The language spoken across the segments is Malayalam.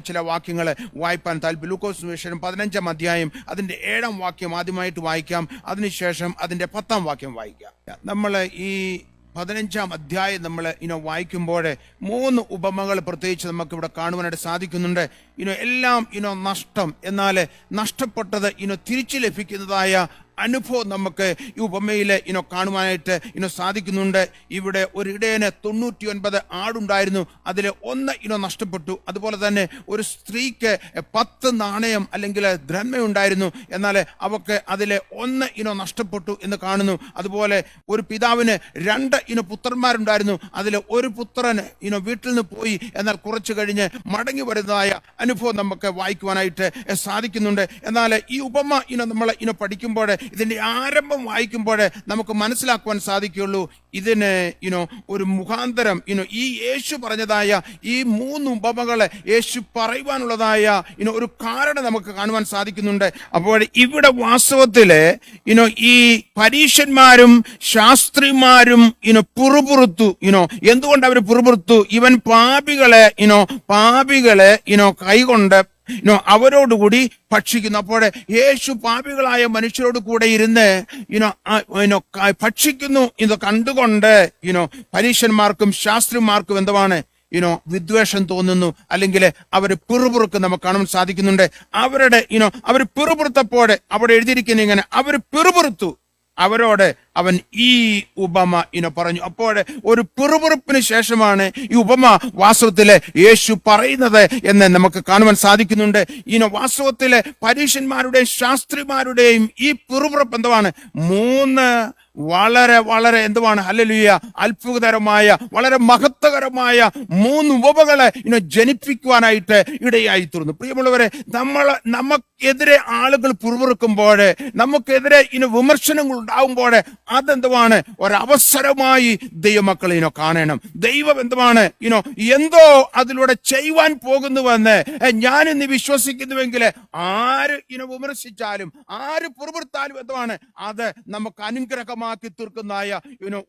ചില വാക്യങ്ങൾ വായിപ്പാൻ താല്പര്യം. ലൂക്കോസ് സുവിശേഷം 15-ാം അധ്യായം അതിൻ്റെ 7-ാം വാക്യം ആദ്യമായിട്ട് വായിക്കാം. അതിനുശേഷം അതിൻ്റെ 10-ാം വാക്യം വായിക്കാം. നമ്മൾ ഈ 15-ാം അധ്യായം നമ്മൾ വായിക്കുമ്പോൾ 3 ഉപമകൾ പ്രത്യേകിച്ച് നമുക്ക് ഇവിടെ കാണുവാനായിട്ട് സാധിക്കുന്നുണ്ട്. എല്ലാം നഷ്ടം, എന്നാൽ നഷ്ടപ്പെട്ടത് തിരിച്ചു ലഭിക്കുന്നതായ അനുഭവം നമുക്ക് ഈ ഉപമയിൽ കാണുവാനായിട്ട് സാധിക്കുന്നുണ്ട്. ഇവിടെ ഒരു ഇടയന് 99 ആടുണ്ടായിരുന്നു, അതിൽ 1 നഷ്ടപ്പെട്ടു. അതുപോലെ തന്നെ ഒരു സ്ത്രീക്ക് 10 നാണയം അല്ലെങ്കിൽ ദ്രഹ്മയുണ്ടായിരുന്നു, എന്നാൽ അവക്ക് അതിൽ 1 നഷ്ടപ്പെട്ടു എന്ന് കാണുന്നു. അതുപോലെ ഒരു പിതാവിന് 2 പുത്രന്മാരുണ്ടായിരുന്നു, അതിൽ ഒരു പുത്രൻ വീട്ടിൽ നിന്ന് പോയി, എന്നാൽ കുറച്ചു കഴിഞ്ഞ് മടങ്ങി വരുന്നതായ അനുഭവം നമുക്ക് വായിക്കുവാനായിട്ട് സാധിക്കുന്നുണ്ട്. എന്നാൽ ഈ ഉപമ നമ്മൾ പഠിക്കുമ്പോൾ, ഇതിന്റെ ആരംഭം വായിക്കുമ്പോൾ നമുക്ക് മനസ്സിലാക്കുവാൻ സാധിക്കുകയുള്ളൂ, ഇതിന് ഒരു മുഖാന്തരം ഈ യേശു പറഞ്ഞതായ ഈ 3 ഉപമകളെ യേശു പറയുവാനുള്ളതായ ഒരു കാരണം നമുക്ക് കാണുവാൻ സാധിക്കുന്നുണ്ട്. അപ്പോൾ ഇവിടെ വാസ്തവത്തില് ഈ പരീശന്മാരും ശാസ്ത്രിമാരും പുറപുറത്തു. എന്തുകൊണ്ട് അവർ പുറപുറത്തു? ഇവൻ പാപികളെ കൈകൊണ്ട് അവരോടുകൂടി ഭക്ഷിക്കുന്നു. അപ്പോൾ യേശു പാപികളായ മനുഷ്യരോട് കൂടെ ഇരുന്ന് ഭക്ഷിക്കുന്നു. ഇത് കണ്ടുകൊണ്ട് പരീശന്മാർക്കും ശാസ്ത്രിമാർക്കും എന്താണ് വിദ്വേഷം തോന്നുന്നു, അല്ലെങ്കിൽ അവർ പിറുപിറുക്ക് നമുക്ക് കാണാൻ സാധിക്കുന്നുണ്ട്. അവർ പിറുപിറുത്തപ്പോൾ അവിടെ എഴുതിയിരിക്കുന്ന ഇങ്ങനെ, അവർ പിറുപിറുത്തു. അവരോട് അവൻ ഈ ഉപമ പറഞ്ഞു. അപ്പോൾ ഒരു പിറുപിറുപ്പിന് ശേഷമാണ് ഈ ഉപമ വാസ്തവത്തില് യേശു പറയുന്നത് എന്ന് നമുക്ക് കാണുവാൻ സാധിക്കുന്നുണ്ട്. വാസ്തവത്തില് പരീശന്മാരുടെയും ശാസ്ത്രിമാരുടെയും ഈ പിറുപിറുപ്പ് എന്താണ്? 3 വളരെ വളരെ ഹല്ലേലൂയ അത്ഭുതകരമായ, വളരെ മഹത്വകരമായ 3 ഉപമകളെ ജനിപ്പിക്കുവാനായിട്ട് ഇടയായി തീർന്നു. പ്രിയമുള്ളവരെ, നമുക്കെതിരെ ആളുകൾ പിറുപിറുക്കുമ്പോൾ, നമുക്കെതിരെ വിമർശനങ്ങൾ ഉണ്ടാകുമ്പോൾ, അതെന്തുവാണ്? ഒരവസരമായി ദൈവമക്കളെ കാണണം. ദൈവം എന്തോ അതിലൂടെ ചെയ്യുവാൻ പോകുന്നുവെന്ന് ഞാൻ ഇന്ന് വിശ്വസിക്കുന്നുവെങ്കിൽ, ആര് വിമർശിച്ചാലും ആര് പിറുപിറുത്താലും അത് നമുക്ക് അനുഗ്രഹം ാക്കി തീർക്കുന്നതായ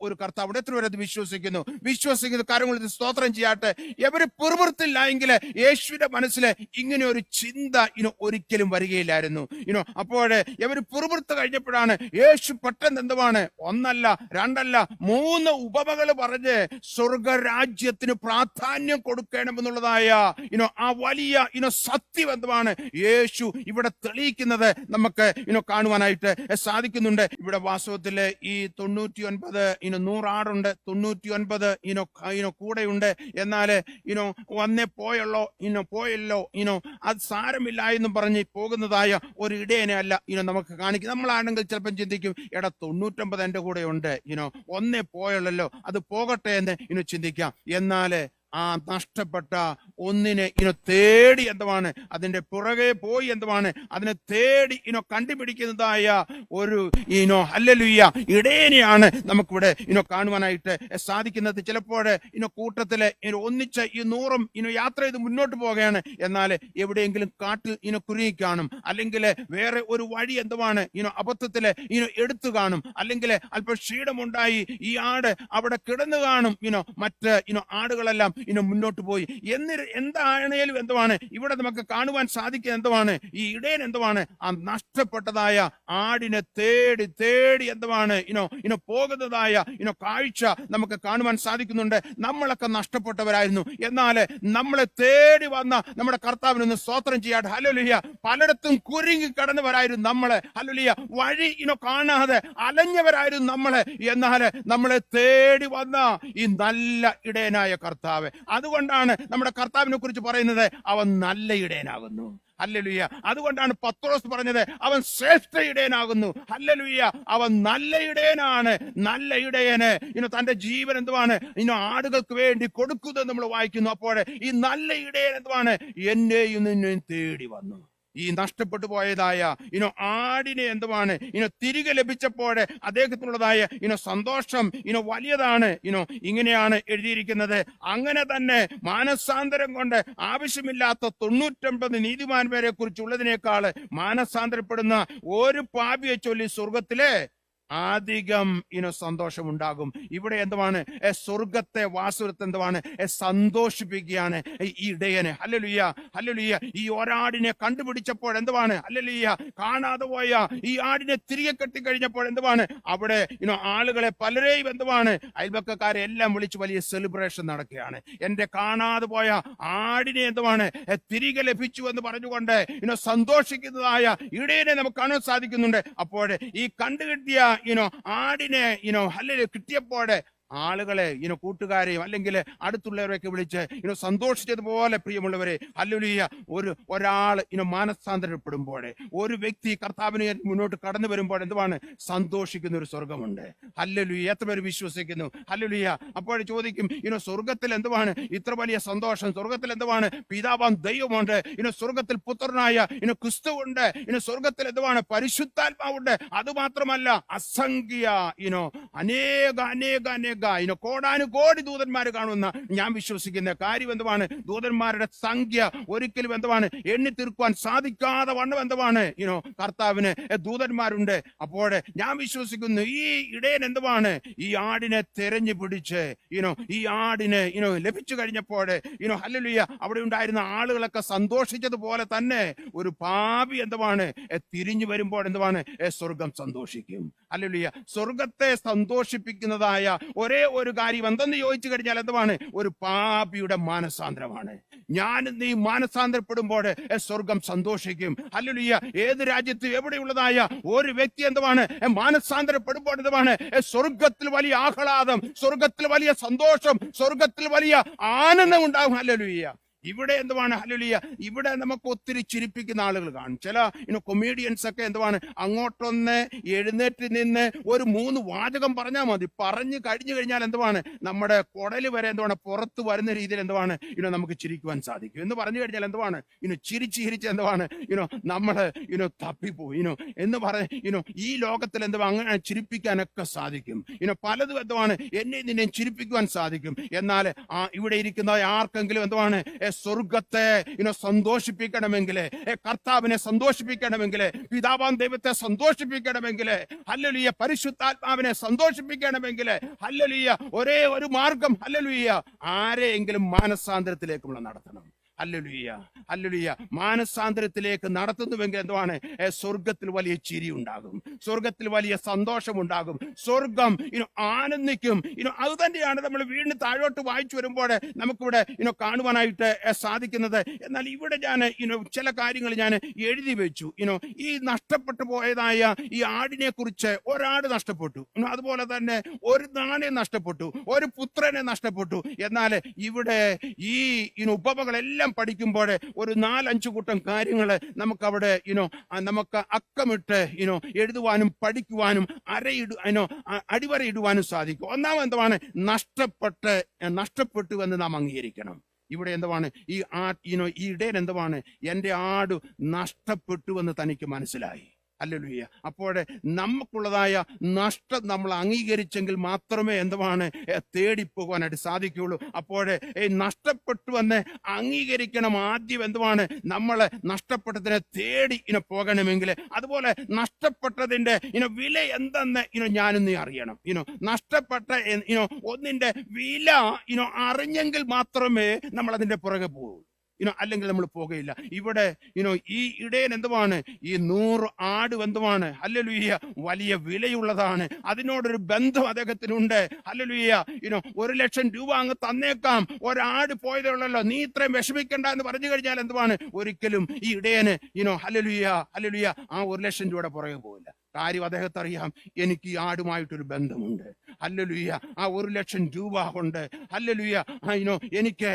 ഒരു കർത്താവ്. എത്ര പേര് അത് വിശ്വസിക്കുന്നു? കാര്യങ്ങൾ സ്തോത്രം ചെയ്യട്ടെ. എവര് പിറുപിറുത്തില്ല എങ്കിൽ യേശുവിന്റെ മനസ്സിൽ ഇങ്ങനെ ഒരു ചിന്ത ഒരിക്കലും വരികയില്ലായിരുന്നു. അപ്പോൾ ഇവര് പിറുപിറുത്ത് കഴിഞ്ഞപ്പോഴാണ് യേശു പെട്ടെന്ന് 1 2 3 ഉപമകൾ പറഞ്ഞ് സ്വർഗരാജ്യത്തിന് പ്രാധാന്യം കൊടുക്കണമെന്നുള്ളതായ ആ വലിയ സത്യം യേശു ഇവിടെ തെളിയിക്കുന്നത് നമുക്ക് കാണുവാനായിട്ട് സാധിക്കുന്നുണ്ട്. ഇവിടെ വാസ്തവത്തില് ഈ 99 100 ആടുണ്ട്, 99 കൂടെയുണ്ട്. എന്നാല് വന്നേ പോയല്ലോ അത് സാരമില്ല എന്നും പറഞ്ഞ് പോകുന്നതായ ഒരു ഇടയനെ അല്ല നമുക്ക് കാണിക്കും. നമ്മളാണെങ്കിൽ ചിലപ്പം ചിന്തിക്കും, 99 എന്റെ കൂടെ ഉണ്ട്, ഒന്നേ പോയുള്ളല്ലോ, അത് പോകട്ടെ എന്ന് ചിന്തിക്കാം. എന്നാല് ആ നഷ്ടപ്പെട്ട ഒന്നിനെ തേടി അതിന്റെ പുറകെ പോയി അതിനെ തേടി കണ്ടുപിടിക്കുന്നതായ ഒരു ഹല്ലേലൂയ ഇടയനെയാണ് നമുക്കിവിടെ കാണുവാനായിട്ട് സാധിക്കുന്നത്. ചിലപ്പോൾ കൂട്ടത്തില് ഒന്നിച്ച് ഈ 100 യാത്ര ചെയ്ത് മുന്നോട്ട് പോവുകയാണ്. എന്നാൽ എവിടെയെങ്കിലും കാട്ടിൽ കുരുങ്ങിക്കാണും, അല്ലെങ്കിൽ വേറെ ഒരു വഴി അബദ്ധത്തില് എടുത്തു കാണും, അല്ലെങ്കിൽ അല്പം ക്ഷീണമുണ്ടായി ഈ ആട് അവിടെ കിടന്നു കാണും. മറ്റ് ആടുകളെല്ലാം മുന്നോട്ട് പോയി. എന്താണേലും ഇവിടെ നമുക്ക് കാണുവാൻ സാധിക്കുക ഈ ഇടയൻ ആ നഷ്ടപ്പെട്ടതായ ആടിനെ തേടി പോകുന്നതായ കാഴ്ച നമുക്ക് കാണുവാൻ സാധിക്കുന്നുണ്ട്. നമ്മളൊക്കെ നഷ്ടപ്പെട്ടവരായിരുന്നു, എന്നാൽ നമ്മളെ തേടി വന്ന നമ്മുടെ കർത്താവിനൊന്ന് സ്തോത്രം ചെയ്യാട്ട്. ഹല്ലേലൂയ. പലയിടത്തും കുരുങ്ങി കടന്നവരായിരുന്നു നമ്മളെ. ഹല്ലേലൂയ. വഴി കാണാതെ അലഞ്ഞവരായിരുന്നു നമ്മളെ. എന്നാൽ നമ്മളെ തേടി വന്ന ഈ നല്ല ഇടയനായ കർത്താവ്, അതുകൊണ്ടാണ് നമ്മുടെ കർത്താവിനെ കുറിച്ച് പറയുന്നത് അവൻ നല്ല ഇടയനാകുന്നു. ഹല്ലേലൂയ. അതുകൊണ്ടാണ് പത്രോസ് പറഞ്ഞത് അവൻ ശ്രേഷ്ഠ ഇടയനാകുന്നു. ഹല്ലേലൂയ. അവൻ നല്ല ഇടയനാണ്. നല്ല ഇടയന് തന്റെ ജീവൻ ആടുകൾക്ക് വേണ്ടി കൊടുക്കുന്നത് നമ്മൾ വായിക്കുന്നു. അപ്പോൾ ഈ നല്ല ഇടയൻ എന്നെയും നിന്നെയും തേടി വന്നു. ഈ നഷ്ടപ്പെട്ടു പോയതായ ആടിനെ തിരികെ ലഭിച്ചപ്പോൾ അദ്ദേഹത്തിനുള്ളതായ സന്തോഷം വലിയതാണ്. ഇങ്ങനെയാണ് എഴുതിയിരിക്കുന്നത്, അങ്ങനെ തന്നെ മാനസാന്തരം കൊണ്ട് ആവശ്യമില്ലാത്ത 99 നീതിമാന്മാരെ കുറിച്ചുള്ളതിനേക്കാൾ മാനസാന്തരപ്പെടുന്ന ഒരു പാപിയെ ചൊല്ലി സ്വർഗത്തിലെ അധികം സന്തോഷമുണ്ടാകും. ഇവിടെ എന്തുവാണ്? സ്വർഗത്തെ വാസുരത്തെ എന്തുവാണ്? സന്തോഷിപ്പിക്കുകയാണ് ഈ ഇടയനെ. Hallelujah, hallelujah. ഈ ഒരാടിനെ കണ്ടുപിടിച്ചപ്പോൾ എന്തുവാണ്? ഹല്ലേലൂയ. കാണാതെ പോയ ഈ ആടിനെ തിരികെ കെട്ടിക്കഴിഞ്ഞപ്പോൾ എന്തുവാണ്? അവിടെ ആളുകളെ പലരെയും എന്തുവാണ്? അയൽപക്കക്കാരെ എല്ലാം വിളിച്ച് വലിയ സെലിബ്രേഷൻ നടക്കുകയാണ്. എന്റെ കാണാതെ പോയ ആടിനെ എന്തുവാണ്? തിരികെ ലഭിച്ചു എന്ന് പറഞ്ഞുകൊണ്ട് സന്തോഷിക്കുന്നതായ ഇടയനെ നമുക്ക് കാണാൻ സാധിക്കുന്നുണ്ട്. അപ്പോൾ ഈ കണ്ടുകിട്ടിയ ആടിനെ ഹല്ലേലൂയ കിട്ടിയപ്പോൾ ആളുകളെ കൂട്ടുകാരെയും അല്ലെങ്കിൽ അടുത്തുള്ളവരെയൊക്കെ വിളിച്ച് സന്തോഷിച്ചതുപോലെ, പ്രിയമുള്ളവരെ, ഹല്ലേലൂയ, ഒരാൾ മാനസാന്തരപ്പെടുമ്പോൾ, ഒരു വ്യക്തി കർത്താവിന് മുന്നോട്ട് കടന്നു വരുമ്പോൾ എന്തുവാണ്? സന്തോഷിക്കുന്ന ഒരു സ്വർഗമുണ്ട്. ഹല്ലേലൂയ. എത്ര പേര് വിശ്വസിക്കുന്നു? ഹല്ലേലൂയ. അപ്പോൾ ചോദിക്കും, സ്വർഗത്തിൽ എന്തുവാണ് ഇത്ര വലിയ സന്തോഷം? സ്വർഗത്തിൽ എന്തുവാണ്? പിതാവാം ദൈവമുണ്ട്, സ്വർഗത്തിൽ പുത്രനായ ക്രിസ്തുവുണ്ട്, സ്വർഗത്തിൽ എന്തുവാണ്? പരിശുദ്ധാത്മാവുണ്ട്. അത് മാത്രമല്ല, അസംഖ്യ അനേക കോടാനുകോടി ദൂതന്മാർ കാണുന്ന ഞാൻ വിശ്വസിക്കുന്ന കാര്യം എന്തുവാണ്? ദൂതന്മാരുടെ സംഖ്യ ഒരിക്കലും എന്തുവാണ്? എണ്ണി തീർക്കുവാൻ സാധിക്കാതെ വണ്ണം എന്തുവാണ്? കർത്താവിന് ദൂതന്മാരുണ്ട്. അപ്പോൾ ഞാൻ വിശ്വസിക്കുന്നു, ഈ ഇടയൻ എന്തുവാണ്? ഈ ആടിനെ തെരഞ്ഞു പിടിച്ച് ഈ ആടിനെ ലഭിച്ചു കഴിഞ്ഞപ്പോൾ ഹല്ലേലൂയ, അവിടെ ഉണ്ടായിരുന്ന ആളുകളൊക്കെ സന്തോഷിച്ചതുപോലെ തന്നെ ഒരു പാപി എന്തുവാണ്? തിരിഞ്ഞു വരുമ്പോൾ എന്തുവാണ്? സ്വർഗം സന്തോഷിക്കും. ഹല്ലേലൂയ. സ്വർഗത്തെ സന്തോഷിപ്പിക്കുന്നതായ ഒരേ ഒരു കാര്യം എന്തെന്ന് ചോദിച്ചു കഴിഞ്ഞാൽ എന്തുവാണ്? ഒരു പാപിയുടെ മാനസാന്തരമാണ്. ഞാൻ നീ മാനസാന്തരപ്പെടുമ്പോൾ സ്വർഗം സന്തോഷിക്കും. ഹല്ലേലൂയ. ഏത് രാജ്യത്ത് എവിടെയുള്ളതായ ഒരു വ്യക്തി എന്തുവാണ്? മാനസാന്തരപ്പെടുമ്പോൾ എന്തുവാണ്? സ്വർഗത്തിൽ വലിയ ആഹ്ലാദം, സ്വർഗത്തിൽ വലിയ സന്തോഷം, സ്വർഗത്തിൽ വലിയ ആനന്ദം ഉണ്ടാകും. ഹല്ലേലൂയ. ഇവിടെ എന്തുവാണ്? ഹല്ലേലൂയ. ഇവിടെ നമുക്ക് ഒത്തിരി ചിരിപ്പിക്കുന്ന ആളുകൾ കാണും. ചില കൊമേഡിയൻസ് ഒക്കെ എന്തുവാണ്? അങ്ങോട്ടൊന്ന് എഴുന്നേറ്റ് നിന്ന് ഒരു 3 വാചകം പറഞ്ഞാൽ മതി. പറഞ്ഞു കഴിഞ്ഞു കഴിഞ്ഞാൽ എന്തുവാണ്? നമ്മുടെ കുടല് വരെ എന്തുവാണ്? പുറത്ത് വരുന്ന രീതിയിൽ എന്തുവാണ്? നമുക്ക് ചിരിക്കുവാൻ സാധിക്കും. എന്ന് പറഞ്ഞു കഴിഞ്ഞാൽ എന്തുവാണ്? ചിരിച്ച് എന്തുവാണ്? നമ്മള് തപ്പിപ്പോയി എന്ന് പറഞ്ഞ് ഈ ലോകത്തിൽ എന്തുവാ അങ്ങനെ ചിരിപ്പിക്കാനൊക്കെ സാധിക്കും. പലതും എന്തുവാണ്? നിന്നെ ചിരിപ്പിക്കുവാൻ സാധിക്കും. എന്നാൽ ഇവിടെ ഇരിക്കുന്ന ആർക്കെങ്കിലും എന്തുവാണ്? സ്വർഗത്തെ സന്തോഷിപ്പിക്കണമെങ്കിൽ, കർത്താവിനെ സന്തോഷിപ്പിക്കണമെങ്കിൽ, പിതാവാം ദൈവത്തെ സന്തോഷിപ്പിക്കണമെങ്കിൽ, ഹല്ലേലൂയ, പരിശുദ്ധാത്മാവിനെ സന്തോഷിപ്പിക്കണമെങ്കിൽ, ഹല്ലേലൂയ, ഒരേ ഒരു മാർഗം, ഹല്ലേലൂയ, ആരെയെങ്കിലും മാനസാന്തരത്തിലേക്കുള്ള നടത്തണം. Hallelujah, hallelujah. മാനസാന്തരത്തിലേക്ക് നടത്തുന്നുവെങ്കിൽ എന്തുവാണ്? സ്വർഗത്തിൽ വലിയ ചിരി ഉണ്ടാകും, സ്വർഗത്തിൽ വലിയ സന്തോഷം ഉണ്ടാകും, സ്വർഗം ആനന്ദിക്കും. അത് തന്നെയാണ് നമ്മൾ വീണ്ടും താഴോട്ട് വായിച്ചു വരുമ്പോൾ നമുക്കിവിടെ കാണുവാനായിട്ട് സാധിക്കുന്നത്. എന്നാൽ ഇവിടെ ഞാൻ ചില കാര്യങ്ങൾ ഞാൻ എഴുതി വെച്ചു. ഈ നഷ്ടപ്പെട്ടു പോയതായ ഈ ആടിനെ കുറിച്ച്, ഒരാട് നഷ്ടപ്പെട്ടു, അതുപോലെ തന്നെ ഒരു നാണയം നഷ്ടപ്പെട്ടു, ഒരു പുത്രനെ നഷ്ടപ്പെട്ടു. എന്നാൽ ഇവിടെ ഈ ഉപമകളെല്ലാം പഠിക്കുമ്പോൾ ഒരു 4-5 കൂട്ടം കാര്യങ്ങൾ നമുക്ക് അവിടെ നമുക്ക് അക്കമിട്ട് എഴുതുവാനും പഠിക്കുവാനും അടിവരയിടുവാനും സാധിക്കും. ഒന്നാമത് എന്താണ്? നഷ്ടപ്പെട്ടു എന്ന് നാം അംഗീകരിക്കണം. ഇവിടെ എന്തുവാണ്? ഈ ഇടയൻ എന്തുവാണ്? എന്റെ ആട് നഷ്ടപ്പെട്ടു എന്ന് തനിക്ക് മനസ്സിലായി. ഹല്ലേലൂയ. അപ്പോൾ നമുക്കുള്ളതായ നഷ്ടം നമ്മൾ അംഗീകരിച്ചെങ്കിൽ മാത്രമേ എന്തുവാണ്? തേടിപ്പോകാനായിട്ട് സാധിക്കുകയുള്ളൂ. അപ്പോൾ നഷ്ടപ്പെട്ടു എന്ന് അംഗീകരിക്കണം. ആദ്യം എന്തുവാണ്? നമ്മൾ നഷ്ടപ്പെട്ടതിനെ തേടി പോകണമെങ്കിൽ, അതുപോലെ നഷ്ടപ്പെട്ടതിന്റെ വില എന്തെന്ന് ഞാനും നീ അറിയണം. നഷ്ടപ്പെട്ട ഒന്നിന്റെ വില അറിഞ്ഞെങ്കിൽ മാത്രമേ നമ്മൾ അതിന്റെ പുറകെ പോകൂ. അല്ലെങ്കിൽ നമ്മൾ പോകുകയില്ല. ഇവിടെ ഈ ഇടയൻ എന്തുവാണ്? ഈ 100 ആട് എന്തുവാണ്? ഹല്ലേലൂയ, വലിയ വിലയുള്ളതാണ്. അതിനോടൊരു ബന്ധം അദ്ദേഹത്തിനുണ്ട്. ഹല്ലേലൂയ. 1,00,000 രൂപ അങ്ങ് തന്നേക്കാം, ഒരാട് പോയതേ ഉള്ളല്ലോ, നീ ഇത്രയും വിഷമിക്കണ്ട എന്ന് പറഞ്ഞു കഴിഞ്ഞാൽ എന്തുവാണ്? ഒരിക്കലും ഈ ഇടയന് ഹല്ലേലൂയ, ഹല്ലേലൂയ, ആ 1,00,000 രൂപയുടെ പുറകെ പോകില്ല. കാര്യം അദ്ദേഹത്തെ അറിയാം, എനിക്ക് ഈ ആടുമായിട്ടൊരു ബന്ധമുണ്ട്. ഹല്ലേലൂയ. ആ 1,00,000 രൂപ കൊണ്ട് ഹല്ലേലൂയ എനിക്ക്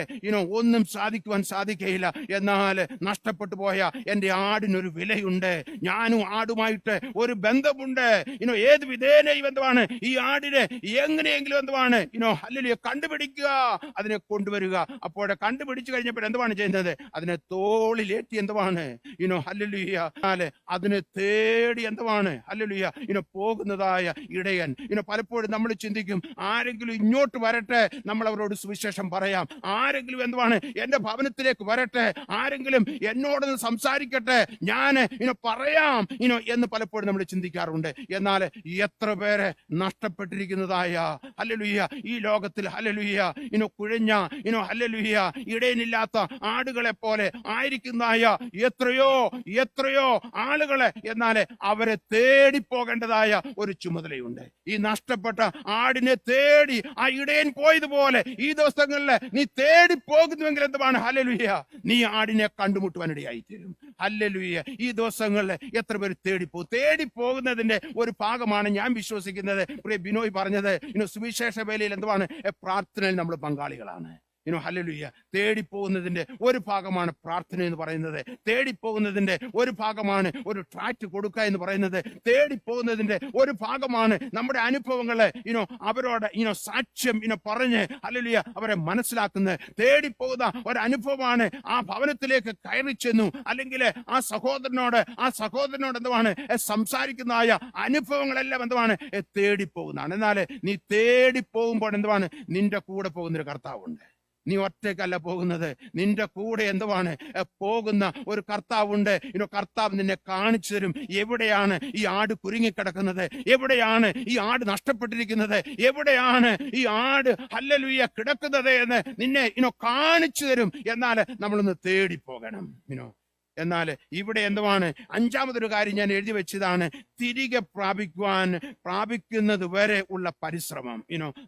ഒന്നും സാധിക്കുവാൻ സാധിക്കയില്ല. എന്നാൽ നഷ്ടപ്പെട്ടു പോയ എന്റെ ആടിനൊരു വിലയുണ്ട്. ഞാനും ആടുമായിട്ട് ഒരു ബന്ധമുണ്ട്. ഏത് വിധേനയും എന്തുവാണ്? ഈ ആടിനെ എങ്ങനെയെങ്കിലും എന്തുവാണ്? ഹല്ലേലൂയ, കണ്ടുപിടിക്കുക, അതിനെ കൊണ്ടുവരിക. അപ്പോൾ കണ്ടുപിടിച്ചു കഴിഞ്ഞപ്പോൾ എന്തുവാണ് ചെയ്യുന്നത്? അതിനെ തോളിലേറ്റി എന്തുവാണ്? ഹല്ലേലൂയ, അതിനെ തേടി എന്തുവാണ്? ഹല്ലേലൂയ, പോകുന്നതായ ഇടയൻ. പലപ്പോഴും നമ്മൾ നമ്മൾ ചിന്തിക്കും, ആരെങ്കിലും ഇങ്ങോട്ട് വരട്ടെ, നമ്മൾ അവരോട് സുവിശേഷം പറയാം. ആരെങ്കിലും എന്തുവാണ് എന്റെ ഭവനത്തിലേക്ക് വരട്ടെ, ആരെങ്കിലും എന്നോടൊന്ന് സംസാരിക്കട്ടെ, ഞാൻ പറയാം എന്ന് പലപ്പോഴും നമ്മൾ ചിന്തിക്കാറുണ്ട്. എന്നാൽ എത്ര പേരെ നഷ്ടപ്പെട്ടിരിക്കുന്നതായ ഹല്ലേലൂയ ഈ ലോകത്തിൽ ഹല്ലേലൂയ കുഴഞ്ഞ ഹല്ലേലൂയ ഇടയനില്ലാത്ത ആടുകളെ പോലെ ആയിരിക്കുന്നതായ എത്രയോ എത്രയോ ആളുകളെ, എന്നാൽ അവരെ തേടി പോകേണ്ടതായ ഒരു ചുമതലയുണ്ട്. ഈ നഷ്ടപ്പെട്ട ആടിനെ തേടി ആ ഇടയൻ പോയതുപോലെ ഈ ദിവസങ്ങളിൽ നീ തേടി പോകുന്നുവെങ്കിൽ എന്തുവാണ് ഹല്ലേലൂയ, നീ ആടിനെ കണ്ടുമുട്ടുവാനിടയായി തീരും. ഹല്ലേലൂയ ഈ ദിവസങ്ങളിൽ എത്ര പേര് തേടി പോകുന്നതിന്റെ ഒരു ഭാഗമാണ് ഞാൻ വിശ്വസിക്കുന്നത്. പ്രിയ ബിനോയ് പറഞ്ഞത് സുവിശേഷ വേലയിൽ എന്തുവാണ് പ്രാർത്ഥനയിൽ നമ്മൾ പങ്കാളികളാണ്. ഹല്ലേലൂയ തേടിപ്പോകുന്നതിന്റെ ഒരു ഭാഗമാണ് പ്രാർത്ഥന എന്ന് പറയുന്നത്. തേടിപ്പോകുന്നതിന്റെ ഒരു ഭാഗമാണ് ഒരു ട്രാക്ട് കൊടുക്കുക എന്ന് പറയുന്നത്. തേടിപ്പോകുന്നതിന്റെ ഒരു ഭാഗമാണ് നമ്മുടെ അനുഭവങ്ങളെ അവരോട് സാക്ഷ്യം പറഞ്ഞ് ഹല്ലേലൂയ അവരെ മനസ്സിലാക്കുന്നത്. തേടിപ്പോകുന്ന ഒരു അനുഭവമാണ് ആ ഭവനത്തിലേക്ക് കയറി ചെന്നു, അല്ലെങ്കിൽ ആ സഹോദരനോട് എന്തുവാണ് സംസാരിക്കുന്നതായ അനുഭവങ്ങളെല്ലാം എന്തുവാണ് തേടിപ്പോകുന്നതാണ്. എന്നാൽ നീ തേടിപ്പോകുമ്പോൾ എന്തുവാണ് നിന്റെ കൂടെ പോകുന്നൊരു കർത്താവുണ്ട്. നീ ഒറ്റയ്ക്കല്ല പോകുന്നത്, നിന്റെ കൂടെ എന്തുവാണ് പോകുന്ന ഒരു കർത്താവുണ്ട്. കർത്താവ് നിന്നെ കാണിച്ചു തരും എവിടെയാണ് ഈ ആട് കുരുങ്ങിക്കിടക്കുന്നത്, എവിടെയാണ് ഈ ആട് നഷ്ടപ്പെട്ടിരിക്കുന്നത്, എവിടെയാണ് ഈ ആട് ഹല്ലേലൂയ കിടക്കുന്നത് എന്ന് നിന്നെ കാണിച്ചു തരും. എന്നാൽ നമ്മളൊന്ന് തേടിപ്പോകണം. എന്നാൽ ഇവിടെ എന്തുവാണ് അഞ്ചാമതൊരു കാര്യം ഞാൻ എഴുതി വെച്ചതാണ്, തിരികെ പ്രാപിക്കുന്നത് വരെ ഉള്ള പരിശ്രമം.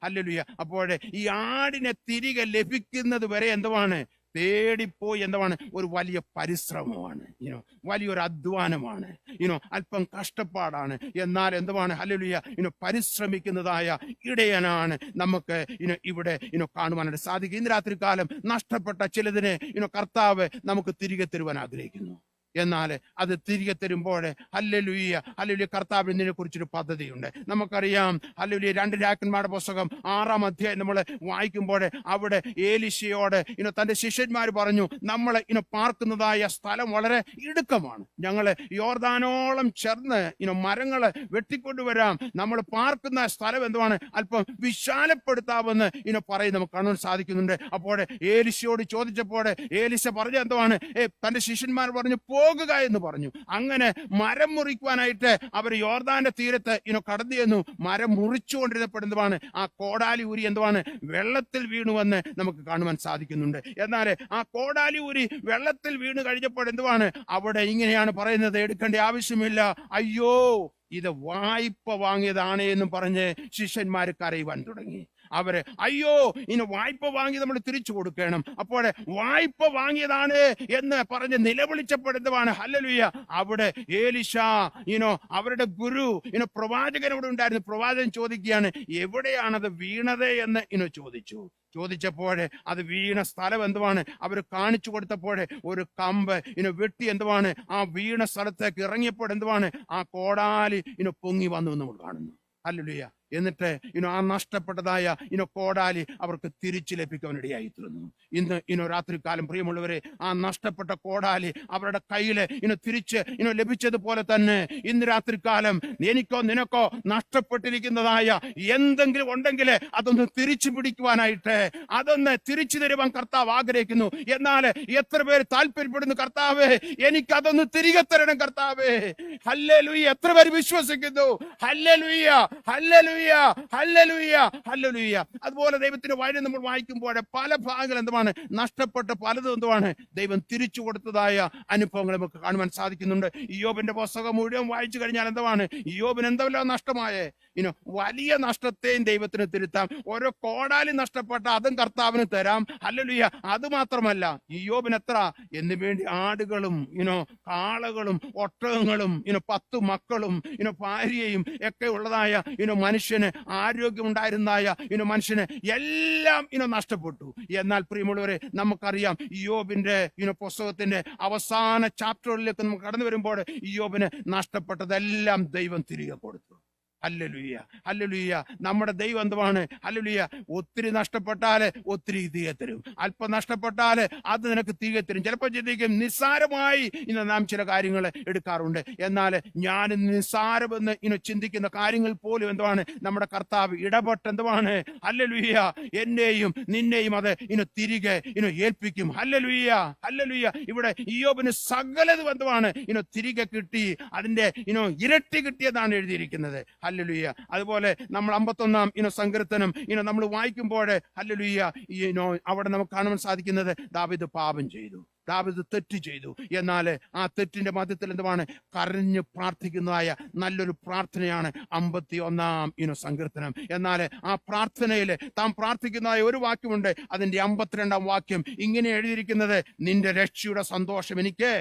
ഹല്ലേലൂയ. അപ്പോൾ ഈ ആടിനെ തിരികെ ലഭിക്കുന്നത് വരെ എന്തുവാണ് തേടിപ്പോയി എന്താണ് ഒരു വലിയ പരിശ്രമമാണ്, വലിയൊരു അധ്വാനമാണ്, അല്പം കഷ്ടപ്പാടാണ്. എന്നാൽ എന്തുവാണ് ഹല്ലേലൂയ പരിശ്രമിക്കുന്നതായ ഇടയനാണ് നമുക്ക് ഇവിടെ കാണുവാനായിട്ട് സാധിക്കും. ഇന്ന് രാത്രി കാലം നഷ്ടപ്പെട്ട ചിലതിനെ കർത്താവ് നമുക്ക് തിരികെ തരുവാൻ ആഗ്രഹിക്കുന്നു. എന്നാൽ അത് തിരികെ തരുമ്പോൾ ഹല്ലേലൂയ കർത്താവിന് ഇതിനെ കുറിച്ചൊരു പദ്ധതിയുണ്ട്. നമുക്കറിയാം ഹല്ലേലൂയ 2 രാജാക്കന്മാരുടെ പുസ്തകം 6-ാം അധ്യായം നമ്മൾ വായിക്കുമ്പോൾ അവിടെ ഏലീശയോട് തന്റെ ശിഷ്യന്മാർ പറഞ്ഞു, നമ്മൾ പാർക്കുന്നതായ സ്ഥലം വളരെ ഇടുക്കമാണ്, ഞങ്ങൾ യോർദാനോളം ചേർന്ന് മരങ്ങള് വെട്ടിക്കൊണ്ടുവരാം, നമ്മൾ പാർക്കുന്ന സ്ഥലം എന്തുവാണ് അല്പം വിശാലപ്പെടുത്താമെന്ന് പറയും നമുക്ക് കാണാൻ സാധിക്കുന്നുണ്ട്. അപ്പോൾ ഏലീശയോട് ചോദിച്ചപ്പോൾ ഏലീശ പറഞ്ഞ എന്തുവാണ് തന്റെ ശിഷ്യന്മാർ പറഞ്ഞു പോകുക എന്ന് പറഞ്ഞു. അങ്ങനെ മരം മുറിക്കുവാനായിട്ട് അവർ യോർദാന്റെ തീരത്ത് കടന്നു ചെന്നു. മരം മുറിച്ചുകൊണ്ടിരുന്നപ്പെടുന്നതാണ് ആ കോടാലി ഊരി എന്തുവാണ് വെള്ളത്തിൽ വീണുവെന്ന് നമുക്ക് കാണുവാൻ സാധിക്കുന്നുണ്ട്. എന്നാൽ ആ കോടാലി ഊരി വെള്ളത്തിൽ വീണ് കഴിഞ്ഞപ്പോൾ എന്തുവാണ് അവിടെ ഇങ്ങനെയാണ് പറയുന്നത്, എടുക്കേണ്ട ആവശ്യമില്ല, അയ്യോ ഇത് വായ്പ വാങ്ങിയതാണ് എന്നും പറഞ്ഞ് ശിഷ്യന്മാര് കരയുവാൻ തുടങ്ങി. അവര് അയ്യോ വായ്പ വാങ്ങി നമ്മൾ തിരിച്ചു കൊടുക്കണം. അപ്പോൾ വായ്പ വാങ്ങിയതാണ് എന്ന് പറഞ്ഞ് നിലവിളിച്ചപ്പെടുന്നതാണ് ഹല്ലേലൂയ. അവിടെ ഏലീശ അവരുടെ ഗുരു പ്രവാചകൻ അവിടെ ഉണ്ടായിരുന്നു. പ്രവാചകൻ ചോദിക്കുകയാണ്, എവിടെയാണത് വീണത് എന്ന് ചോദിച്ചപ്പോൾ അത് വീണ സ്ഥലം എന്തുവാണ് അവർ കാണിച്ചു കൊടുത്തപ്പോൾ ഒരു കമ്പ് വെട്ടി എന്തുവാണ് ആ വീണ സ്ഥലത്തേക്ക് ഇറങ്ങിയപ്പോൾ എന്തുവാണ് ആ കോടാലി പൊങ്ങി വന്നു എന്ന് നമ്മൾ കാണുന്നു. ഹല്ലേലൂയ. എന്നിട്ട് ആ നഷ്ടപ്പെട്ടതായ കോടാലി അവർക്ക് തിരിച്ചു ലഭിക്കാനിടയായി തീർന്നു. ഇന്ന് രാത്രികാലം പ്രിയമുള്ളവരെ, ആ നഷ്ടപ്പെട്ട കോടാലി അവരുടെ കയ്യില് തിരിച്ച് ലഭിച്ചതുപോലെ തന്നെ ഇന്ന് രാത്രികാലം എനിക്കോ നിനക്കോ നഷ്ടപ്പെട്ടിരിക്കുന്നതായ എന്തെങ്കിലും ഉണ്ടെങ്കിൽ അതൊന്ന് തിരിച്ചു പിടിക്കുവാനായിട്ട്, അതൊന്ന് തിരിച്ചു തരുവാൻ കർത്താവ് ആഗ്രഹിക്കുന്നു. എന്നാൽ എത്ര പേര് താല്പര്യപ്പെടുന്നു, കർത്താവേ എനിക്കതൊന്ന് തിരികെ തരണം കർത്താവേ. ഹല്ലേലൂയ. എത്ര പേര് വിശ്വസിക്കുന്നു? Hallelujah, hallelujah, hallelujah, hallelujah. അതുപോലെ ദൈവത്തിന്റെ വചനം നമ്മൾ വായിക്കുമ്പോൾ പല ഭാഗങ്ങൾ എന്തുവാണ് നഷ്ടപ്പെട്ട പലതും എന്തുവാണ് ദൈവം തിരിച്ചു കൊടുത്തതായ അനുഭവങ്ങൾ നമുക്ക് കാണുവാൻ സാധിക്കുന്നുണ്ട്. ഇയ്യോബിന്റെ പുസ്തകം മുഴുവൻ വായിച്ചു കഴിഞ്ഞാൽ എന്തുവാണ് ഇയ്യോബിന് എന്തെല്ലാം നഷ്ടമായേ, വലിയ നഷ്ടത്തെയും ദൈവത്തിന് തിരുത്താം. ഓരോ കോടാലി നഷ്ടപ്പെട്ട അതും കർത്താവിന് തരാം. ഹല്ലേലൂയ. അത് മാത്രമല്ല ഇയ്യോബിന് എത്ര എന്ന് വേണ്ടി ആടുകളും കാളകളും ഒട്ടകങ്ങളും 10 മക്കളും ഭാര്യയും ഒക്കെ ഉള്ളതായ മനുഷ്യന് ആരോഗ്യം ഉണ്ടായിരുന്നായ മനുഷ്യന് എല്ലാം നഷ്ടപ്പെട്ടു. എന്നാൽ പ്രിയമുള്ളവരെ നമുക്കറിയാം ഇയ്യോബിന്റെ പുസ്തകത്തിന്റെ അവസാന ചാപ്റ്ററിലേക്ക് നമുക്ക് കടന്നു വരുമ്പോൾ ഇയ്യോബിന് നഷ്ടപ്പെട്ടതെല്ലാം ദൈവം തിരികെ കൊടുത്തു. Hallelujah, hallelujah. നമ്മുടെ ദൈവം എന്തുവാണ്? ഹല്ലേലൂയ. ഒത്തിരി നഷ്ടപ്പെട്ടാല് ഒത്തിരി തിരികെ തരും, അല്പം നഷ്ടപ്പെട്ടാല് അത് നിനക്ക് തിരികെ തരും. ചിലപ്പോൾ ചിന്തിക്കും നിസ്സാരമായി ഇന്ന് നാം ചില കാര്യങ്ങൾ എടുക്കാറുണ്ട്. എന്നാൽ ഞാൻ നിസ്സാരമെന്ന് ചിന്തിക്കുന്ന കാര്യങ്ങൾ പോലും എന്തുവാണ്? നമ്മുടെ കർത്താവ് ഇടപെട്ട് എന്തുവാണ്? ഹല്ലേലൂയ, എന്നെയും നിന്നെയും അത് തിരികെ ഏൽപ്പിക്കും. Hallelujah, hallelujah. ഇവിടെ ഇയ്യോബിന് സകലതും എന്തുവാണ്? തിരികെ കിട്ടി, അതിന്റെ ഇരട്ടി കിട്ടിയതാണ് എഴുതിയിരിക്കുന്നത്. ഹല്ലേലൂയ. അതുപോലെ നമ്മൾ 51-ാം സങ്കീർത്തനം നമ്മൾ വായിക്കുമ്പോൾ ഹല്ലേലൂയ അവിടെ നമുക്ക് കാണാൻ സാധിക്കുന്നത് ദാവീദ് പാപം ചെയ്തു, ദാവീദ് തെറ്റ് ചെയ്തു. എന്നാൽ ആ തെറ്റിന്റെ മധ്യത്തിൽ എന്തുവാണ്? കരഞ്ഞ് പ്രാർത്ഥിക്കുന്നതായ നല്ലൊരു പ്രാർത്ഥനയാണ് 51-ാം സങ്കീർത്തനം. എന്നാൽ ആ പ്രാർത്ഥനയിൽ താൻ പ്രാർത്ഥിക്കുന്നതായ ഒരു വാക്യമുണ്ട്. അതിന്റെ 52-ാം വാക്യം ഇങ്ങനെ എഴുതിയിരിക്കുന്നത്: നിന്റെ രക്ഷയുടെ സന്തോഷം എനിക്ക്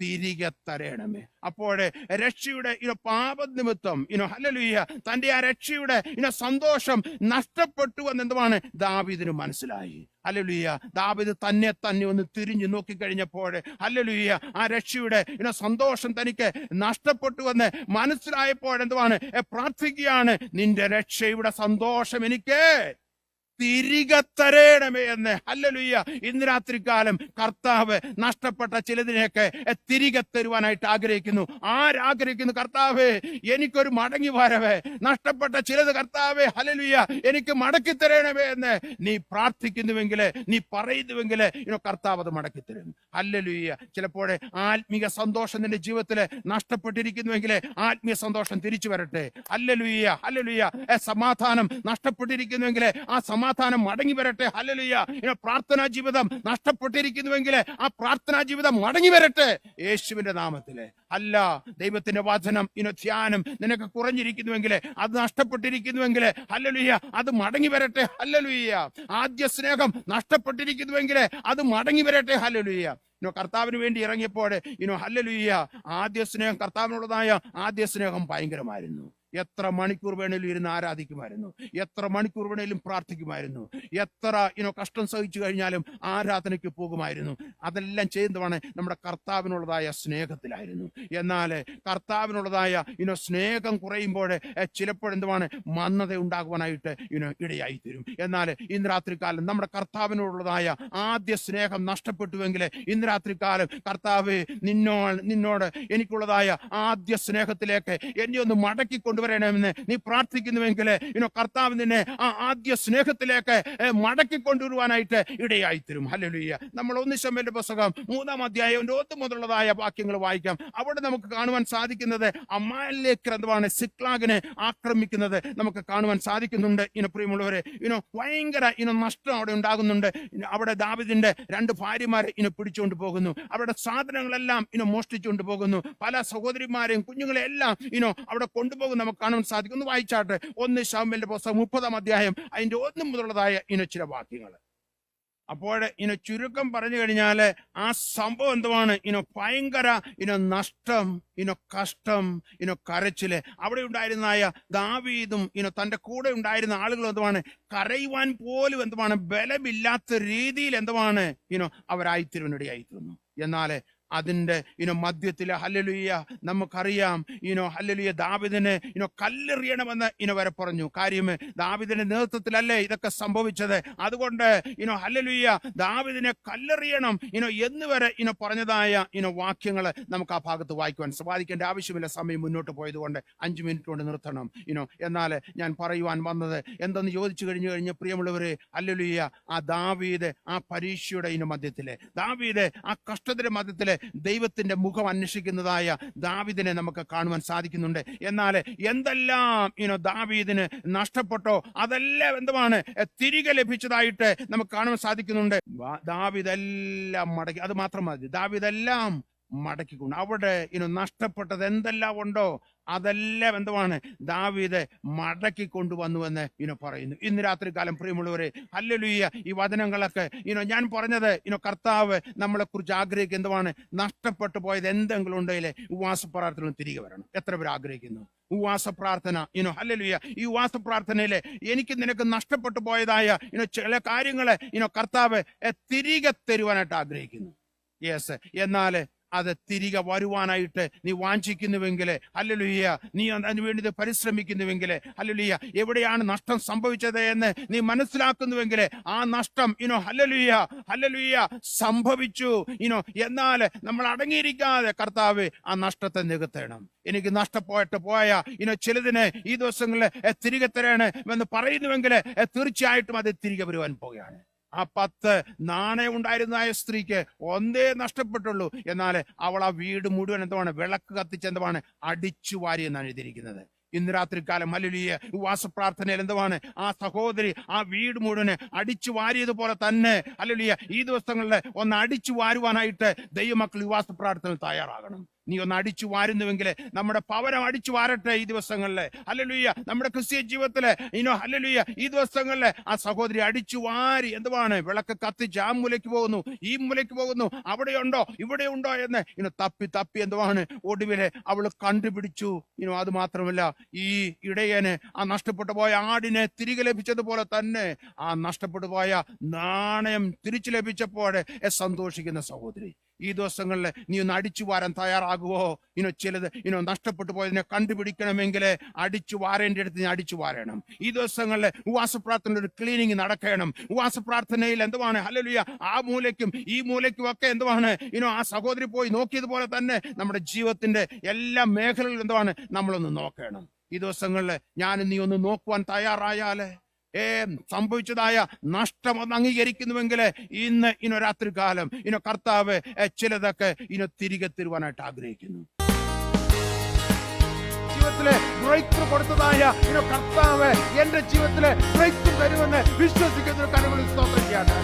തിരികെ തരണമേ. അപ്പോഴേ രക്ഷയുടെ പാപനിമിത്തം ഹല്ലേലൂയ തന്റെ ആ രക്ഷയുടെ സന്തോഷം നഷ്ടപ്പെട്ടു എന്നെന്തുവാണ് ദാവീദിന് മനസ്സിലായി. ഹല്ലേലൂയ. ദാവീദ് തന്നെ ഒന്ന് തിരിഞ്ഞു നോക്കിക്കഴിഞ്ഞപ്പോൾ ഹല്ലേലൂയ ആ രക്ഷയുടെ സന്തോഷം തനിക്ക് നഷ്ടപ്പെട്ടു എന്ന് മനസ്സിലായപ്പോൾ എന്തുവാണ്? പ്രാർത്ഥിക്കുകയാണ്: നിന്റെ രക്ഷയുടെ സന്തോഷം എനിക്ക് തിരികെ തരണമേ എന്ന്. ഹല്ലേലൂയ. ഇന്ന് രാത്രികാലം കർത്താവ് നഷ്ടപ്പെട്ട ചിലതിനെയൊക്കെ തിരികെ തരുവാനായിട്ട് ആഗ്രഹിക്കുന്നു. ആരാഗ്രഹിക്കുന്നു? കർത്താവേ, എനിക്കൊരു മടങ്ങി വരവേ, നഷ്ടപ്പെട്ട ചിലത് കർത്താവേ ഹല്ലേലൂയ എനിക്ക് മടക്കി തരണമേ എന്ന് നീ പ്രാർത്ഥിക്കുന്നുവെങ്കിൽ, നീ പറയുന്നുവെങ്കിൽ കർത്താവ് അത് മടക്കി തരും. ഹല്ലേലൂയ. ചിലപ്പോൾ ആത്മീയ സന്തോഷം നിന്റെ ജീവിതത്തിൽ നഷ്ടപ്പെട്ടിരിക്കുന്നുവെങ്കിൽ ആത്മീയ സന്തോഷം തിരിച്ചു വരട്ടെ. Hallelujah, hallelujah. സമാധാനം നഷ്ടപ്പെട്ടിരിക്കുന്നുവെങ്കിൽ ആ സമാധാനം മടങ്ങി വരട്ടെ. ഹല്ലേലൂയ. പ്രാർത്ഥനാ ജീവിതം നഷ്ടപ്പെട്ടിരിക്കുന്നുവെങ്കിൽ ആ പ്രാർത്ഥനാ ജീവിതം മടങ്ങി വരട്ടെ യേശുവിന്റെ നാമത്തില്. അല്ല, ദൈവത്തിന്റെ വചനം ധ്യാനം നിനക്ക് കുറഞ്ഞിരിക്കുന്നുവെങ്കിൽ, അത് നഷ്ടപ്പെട്ടിരിക്കുന്നുവെങ്കിൽ ഹല്ലേലൂയ അത് മടങ്ങി വരട്ടെ. ഹല്ലേലൂയ. ആദ്യ സ്നേഹം നഷ്ടപ്പെട്ടിരിക്കുന്നുവെങ്കിൽ അത് മടങ്ങി വരട്ടെ. ഹല്ലേലൂയ. കർത്താവിന് വേണ്ടി ഇറങ്ങിയപ്പോൾ ഹല്ലേലൂയ ആദ്യ സ്നേഹം, കർത്താവിനുള്ളതായ ആദ്യ സ്നേഹം ഭയങ്കരമായിരുന്നു. എത്ര മണിക്കൂർ വേണേലും ഇരുന്ന് ആരാധിക്കുമായിരുന്നു, എത്ര മണിക്കൂർ വേണേലും പ്രാർത്ഥിക്കുമായിരുന്നു, എത്ര കഷ്ടം സഹിച്ചു കഴിഞ്ഞാലും ആരാധനയ്ക്ക് പോകുമായിരുന്നു. അതെല്ലാം ചെയ്യുന്നതാണ് നമ്മുടെ കർത്താവിനുള്ളതായ സ്നേഹത്തിലായിരുന്നു. എന്നാൽ കർത്താവിനുള്ളതായ സ്നേഹം കുറയുമ്പോൾ ചിലപ്പോഴെന്തുവാണ്? മന്ദത ഉണ്ടാകുവാനായിട്ട് ഇടയായി തീരും. എന്നാൽ ഇന്ന് രാത്രികാലം നമ്മുടെ കർത്താവിനോടുള്ളതായ ആദ്യ സ്നേഹം നഷ്ടപ്പെട്ടുവെങ്കിൽ ഇന്ന് രാത്രികാലം കർത്താവ് നിന്നോട് എനിക്കുള്ളതായ ആദ്യ സ്നേഹത്തിലേക്ക് എന്നെ ഒന്ന് മടക്കി കൊണ്ടുവരണമെന്ന് നീ പ്രാർത്ഥിക്കുന്നുവെങ്കിൽ കർത്താവ് നിന്നെ ആ ആദ്യ സ്നേഹത്തിലേക്ക് മടക്കി കൊണ്ടുവരുവാനായിട്ട് ഇടയായി തരും. ഹല്ലേലൂയ. നമ്മൾ 1 ശമൂവേലിന്റെ പുസ്തകം 3-ാം അധ്യായം 1 മുതലുള്ളതായ വാക്യങ്ങൾ വായിക്കാം. അവിടെ നമുക്ക് കാണുവാൻ സാധിക്കുന്നത് അമാലേക്യർ എന്തുവാണ്? സിക്ലാഗിനെ ആക്രമിക്കുന്നത് നമുക്ക് കാണുവാൻ സാധിക്കുന്നുണ്ട്. പ്രിയമുള്ളവരെ, ഭയങ്കര നഷ്ടം അവിടെ ഉണ്ടാകുന്നുണ്ട്. അവിടെ ദാവീദിന്റെ 2 ഭാര്യമാരെ പിടിച്ചുകൊണ്ട് പോകുന്നു. അവരുടെ സാധനങ്ങളെല്ലാം മോഷ്ടിച്ചുകൊണ്ട് പോകുന്നു. പല സഹോദരിമാരെയും കുഞ്ഞുങ്ങളെ എല്ലാം അവിടെ കൊണ്ടുപോകുന്നു നമുക്ക് കാണാൻ സാധിക്കും. ഒന്ന് വായിച്ചാട്ടെ 1 ശമൂവേലിന്റെ പുസ്തകം 30-ാം അധ്യായം അതിന്റെ 1 മുതലുള്ളതായ ചില വാക്യങ്ങൾ. അപ്പോൾ ചുരുക്കം പറഞ്ഞു കഴിഞ്ഞാല് ആ സംഭവം എന്തുവാണ്? ഭയങ്കര നഷ്ടം, കഷ്ടം, കരച്ചില്. അവിടെ ഉണ്ടായിരുന്നായ ദാവീദും തന്റെ കൂടെ ഉണ്ടായിരുന്ന ആളുകൾ എന്തുവാണ്? കരയുവാൻ പോലും എന്തുവാണ്? ബലമില്ലാത്ത രീതിയിൽ എന്തുവാണ് അവരായിത്തീരുവാനിടയായിത്തീരുന്നു. എന്നാല് അതിന്റെ മധ്യത്തില് ഹല്ലേലൂയ നമുക്കറിയാം ഹല്ലേലൂയ ദാവീദിനെ കല്ലെറിയണമെന്ന് വരെ പറഞ്ഞു. കാര്യം ദാവീദിന്റെ നേതൃത്വത്തിലല്ലേ ഇതൊക്കെ സംഭവിച്ചത്. അതുകൊണ്ട് ഹല്ലേലൂയ ദാവീദിനെ കല്ലെറിയണം എന്ന് വരെ പറഞ്ഞതായ വാക്യങ്ങൾ നമുക്ക് ആ ഭാഗത്ത് വായിക്കുവാൻ സാധിക്കേണ്ട ആവശ്യമില്ല. സമയം മുന്നോട്ട് പോയതുകൊണ്ട് 5 മിനിറ്റ് കൊണ്ട് നിർത്തണം. എന്നാൽ ഞാൻ പറയുവാൻ വന്നത് എന്തെന്ന് ചോദിച്ചു കഴിഞ്ഞ് പ്രിയമുള്ളവരെ, ഹല്ലേലൂയ ആ ദാവീദ് ആ പരീക്ഷയുടെ മധ്യത്തില്, ദാവീദ് ആ കഷ്ടത്തിന്റെ മധ്യത്തില് ദൈവത്തിന്റെ മുഖം അന്വേഷിക്കുന്നതായ ദാവീദിനെ നമുക്ക് കാണുവാൻ സാധിക്കുന്നുണ്ട്. എന്നാൽ എന്തെല്ലാം ദാവീദിന് നഷ്ടപ്പെട്ടോ അതെല്ലാം എന്തുവാണ്? തിരികെ ലഭിച്ചതായിട്ട് നമുക്ക് കാണുവാൻ സാധിക്കുന്നുണ്ട്. ദാവീദെല്ലാം മടക്കി, അത് മാത്രം മതി, ദാവീദെല്ലാം മടക്കിക്കൊണ്ട് അവിടെ നഷ്ടപ്പെട്ടത് എന്തെല്ലാം ഉണ്ടോ അതെല്ലാം എന്തുവാണ്? ദാവീദ് മടക്കി കൊണ്ടുവന്നുവെന്ന് പറയുന്നു. ഇന്ന് രാത്രികാലം പ്രിയമുള്ളവരെ, ഹല്ലേലൂയ ഈ വചനങ്ങളൊക്കെ ഞാൻ പറഞ്ഞത് കർത്താവ് നമ്മളെ കുറിച്ച് ആഗ്രഹിക്കുക എന്തുവാണ്? നഷ്ടപ്പെട്ടു പോയത് എന്തെങ്കിലും ഉണ്ടെങ്കിൽ ഉപവാസ പ്രാർത്ഥന തിരികെ വരണം. എത്ര പേർ ആഗ്രഹിക്കുന്നു ഉപവാസ പ്രാർത്ഥന? ഹല്ലേലൂയ ഈ ഉപവാസ പ്രാർത്ഥനയില് എനിക്ക് നിനക്ക് നഷ്ടപ്പെട്ടു പോയതായ ചില കാര്യങ്ങള് കർത്താവ് തിരികെ തരുവാനായിട്ട് ആഗ്രഹിക്കുന്നു. യെസ്. എന്നാൽ അത് തിരികെ വരുവാനായിട്ട് നീ വാഞ്ചിക്കുന്നുവെങ്കിൽ, ഹല്ലേലൂയ, നീ അതിനുവേണ്ടി പരിശ്രമിക്കുന്നുവെങ്കിൽ, ഹല്ലേലൂയ, എവിടെയാണ് നഷ്ടം സംഭവിച്ചത് എന്ന് നീ മനസ്സിലാക്കുന്നുവെങ്കിൽ, ആ നഷ്ടം ഹല്ലേലൂയ, ഹല്ലേലൂയ, സംഭവിച്ചു. എന്നാൽ നമ്മൾ അടങ്ങിയിരിക്കാതെ കർത്താവ് ആ നഷ്ടത്തെ നികത്തണം. എനിക്ക് നഷ്ടപ്പോയിട്ട് പോയ ചിലതിന് ഈ ദിവസങ്ങളിൽ തിരികെ തരണം എന്ന് പറയുന്നുവെങ്കിൽ തീർച്ചയായിട്ടും അത് തിരികെ വരുവാൻ പോകുകയാണ്. ആ 10 നാണയം ഉണ്ടായിരുന്ന സ്ത്രീക്ക് ഒന്നേ നഷ്ടപ്പെട്ടുള്ളൂ. എന്നാൽ അവൾ ആ വീട് മുഴുവൻ വിളക്ക് കത്തിച്ച് അടിച്ചു വാരി എന്നാണ് എഴുതിയിരിക്കുന്നത്. ഇന്ന് രാത്രികാലം ഹല്ലേലൂയ ഉപവാസ പ്രാർത്ഥനയിൽ ആ സഹോദരി ആ വീട് മുഴുവന് അടിച്ചു വാരിയതുപോലെ തന്നെ ഹല്ലേലൂയ ഈ ദിവസങ്ങളിൽ ഒന്ന് അടിച്ചു വാരുവാനായിട്ട് ദൈവമക്കൾ ഉപവാസ പ്രാർത്ഥനയിൽ തയ്യാറാകണം. നീ ഒന്ന് അടിച്ചു വാരുന്നുവെങ്കിൽ നമ്മുടെ ഭവനം അടിച്ചു വാരട്ടെ ഈ ദിവസങ്ങളില്. ഹല്ലേലൂയ, നമ്മുടെ ക്രിസ്തീയ ജീവിതത്തില് ഹല്ലേലൂയ ഈ ദിവസങ്ങളില് ആ സഹോദരി അടിച്ചു വാരി വിളക്ക് കത്തിച്ച് ആ മൂലയ്ക്ക് പോകുന്നു, ഈ മൂലയ്ക്ക് പോകുന്നു, അവിടെയുണ്ടോ ഇവിടെ ഉണ്ടോ എന്ന് തപ്പി ഒടുവില് അവള് കണ്ടുപിടിച്ചു. അത് മാത്രമല്ല, ഈ ഇടയന് ആ നഷ്ടപ്പെട്ടു പോയ ആടിനെ തിരികെ ലഭിച്ചതുപോലെ തന്നെ ആ നഷ്ടപ്പെട്ടു പോയ നാണയം തിരിച്ചു ലഭിച്ചപ്പോൾ സന്തോഷിക്കുന്ന സഹോദരി. ഈ ദിവസങ്ങളിൽ നീ ഒന്ന് അടിച്ചു വാരാൻ തയ്യാറാകുവോ? ചിലത് നഷ്ടപ്പെട്ടു പോയതിനെ കണ്ടുപിടിക്കണമെങ്കിൽ അടിച്ചു വാരേണ്ട അടുത്ത് അടിച്ചു വാരണം. ഈ ദിവസങ്ങളിൽ ഉപവാസ പ്രാർത്ഥന ഒരു ക്ലീനിങ് നടക്കണം. ഉപവാസ പ്രാർത്ഥനയിൽ ഹല്ലേലൂയ ആ മൂലയ്ക്കും ഈ മൂലയ്ക്കും ഒക്കെ ആ സഹോദരി പോയി നോക്കിയതുപോലെ തന്നെ നമ്മുടെ ജീവിതത്തിന്റെ എല്ലാ മേഖലകളിലും നമ്മളൊന്ന് നോക്കണം. ഈ ദിവസങ്ങളിൽ ഞാൻ നീ ഒന്ന് നോക്കുവാൻ തയ്യാറായാല് സംഭവിച്ചതായ നഷ്ടം ഒന്ന് അംഗീകരിക്കുന്നുവെങ്കിൽ ഇന്ന് രാത്രികാലം കർത്താവ് ചിലതൊക്കെ തിരികെ തരുവാനായിട്ട് ആഗ്രഹിക്കുന്നു. ജീവിതത്തിലെ ബ്രേക്ക് കൊടുത്തതായ കർത്താവ് എന്റെ ജീവിതത്തിലെ ബ്രേക്ക് തരുമെന്ന് വിശ്വസിക്കുന്ന കരങ്ങളിൽ സ്തോത്രം ചെയ്യട്ടെ.